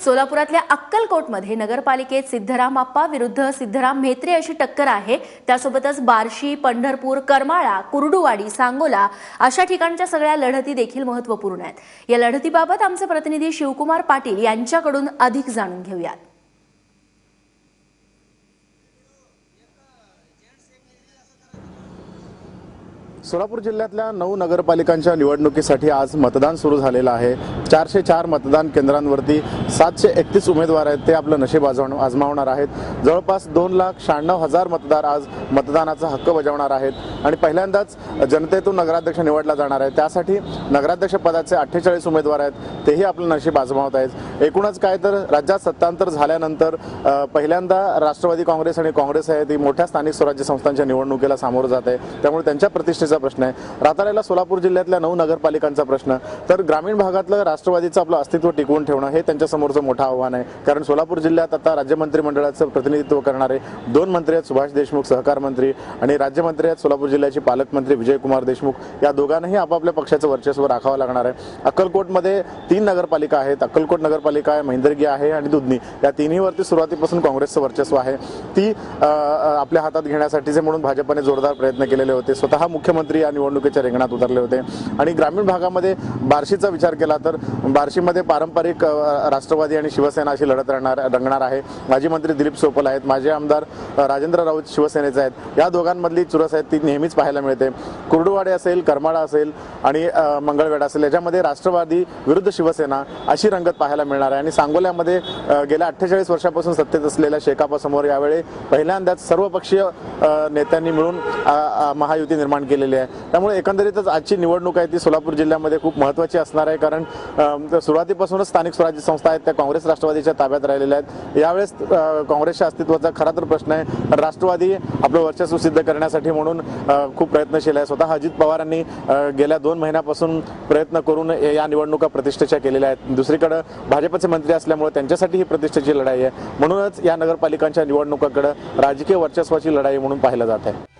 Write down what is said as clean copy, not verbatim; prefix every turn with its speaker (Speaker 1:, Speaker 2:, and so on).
Speaker 1: सोलापुरातल्या अक्कलकोटमध्ये नगरपालिकेत सिद्धराम आप्पा विरुद्ध सिद्धराम म्हेत्रे अशी टक्कर आहे। त्यासोबतच बार्शी, पंढरपूर, करमाळा, कुर्डुवाडी, सांगोला अशा ठिकाणच्या सगळ्या लढती देखील महत्त्वपूर्ण आहेत। या लढतीबाबत आमचे प्रतिनिधी शिवकुमार पाटील यांच्याकडून अधिक जाणून घेऊयात।
Speaker 2: सोलापूर जिल्ह्यातल्या 9 नगरपालिकांच्या निवडणुकीसाठी आज मतदान सुरू झालेलं आहे। 404 मतदान केंद्रांवरती 731 उमेदवार आहेत, ते आपलं नशीब आजमावणार आहेत। जवळपास 2,96,000 मतदार आज मतदानाचा हक्क बजावणार आहेत आणि पहिल्यांदाच जनतेतून नगराध्यक्ष निवडला जाणार आहे। त्यासाठी नगराध्यक्ष पदाचे 48 उमेदवार आहेत, तेही आपलं नशीब आजमावत आहेत। एकूणच काय तर राज्यात सत्तांतर झाल्यानंतर पहिल्यांदा राष्ट्रवादी काँग्रेस आणि काँग्रेस आहे ती मोठ्या स्थानिक स्वराज्य संस्थांच्या निवडणुकीला सामोरं जात आहे। त्यामुळे त्यांच्या प्रतिष्ठेचा प्रश्न आहे। राहता सोलापूर जिल्ह्यातल्या 9 नगरपालिकांचा प्रश्न, तर ग्रामीण भागातलं राष्ट्रवादीचं आपलं अस्तित्व टिकवून ठेवणं हे त्यांच्या समोरचं मोठं आव्हान आहे। कारण सोलापूर जिल्ह्यात आता राज्य मंत्रिमंडळाचं प्रतिनिधित्व करणारे 2 मंत्री आहेत, सुभाष देशमुख सहकार मंत्री, आणि राज्यमंत्री आहेत सोलापूर जिल्ह्याचे पालकमंत्री विजयकुमार देशमुख। या दोघांनाही आपापल्या पक्षाचं वर्चस्व राखावं लागणार आहे। अक्कलकोटमध्ये 3 नगरपालिका आहेत। अक्कलकोट नगरपालिका आहे, महिंदरगी आहे आणि दुधनी, या तिन्हीवरती सुरुवातीपासून काँग्रेसचं वर्चस्व आहे। ती आपल्या हातात घेण्यासाठीचे म्हणून भाजपने जोरदार प्रयत्न केलेले होते। स्वतः मुख्यमंत्री या निवडणुकीच्या रिंगणात उतरले होते। आणि ग्रामीण भागामध्ये बार्शीचा विचार केला तर बार्शीमध्ये पारंपरिक राष्ट्रवादी आणि शिवसेना अशी लढत रंगणार आहे। माजी मंत्री दिलीप सोपल आहेत, माजी आमदार राजेंद्र राऊत शिवसेनेचे आहेत। या दोघांमधली चुरस आहे ती नेहमीच पाहायला मिळते। कुर्डुवाडी असेल, करमाळा असेल आणि मंगळवेढा असेल, याच्यामध्ये राष्ट्रवादी विरुद्ध शिवसेना अशी रंगत पाहायला मिळणार आहे। आणि सांगोल्यामध्ये गेल्या 48 वर्षापासून सत्तेत असलेल्या शेकापसमोर यावेळी पहिल्यांदाच सर्वपक्षीय नेत्यांनी मिळून महायुती निर्माण केलेली आहे। त्यामुळे एकंदरीतच आजची निवडणूक आहे ती सोलापूर जिल्ह्यामध्ये खूप महत्त्वाची असणार आहे। कारण सुरुवातीपासूनच स्थानिक स्वराज्य संस्था आहेत त्या काँग्रेस राष्ट्रवादीच्या ताब्यात राहिलेल्या आहेत। यावेळेस काँग्रेसच्या अस्तित्वाचा खरा तर प्रश्न आहे। राष्ट्रवादी आपलं वर्चस्व सिद्ध करण्यासाठी म्हणून खूप प्रयत्नशील आहे। स्वतः अजित पवारांनी गेल्या 2 महिन्यापासून प्रयत्न करून या निवडणुका प्रतिष्ठेच्या केलेल्या आहेत। दुसरीकडे भाजपचे मंत्री असल्यामुळे त्यांच्यासाठी ही प्रतिष्ठेची लढाई आहे। म्हणूनच या नगरपालिकांच्या निवडणुकांकडे राजकीय वर्चस्वाची लढाई म्हणून पाहिलं जात आहे।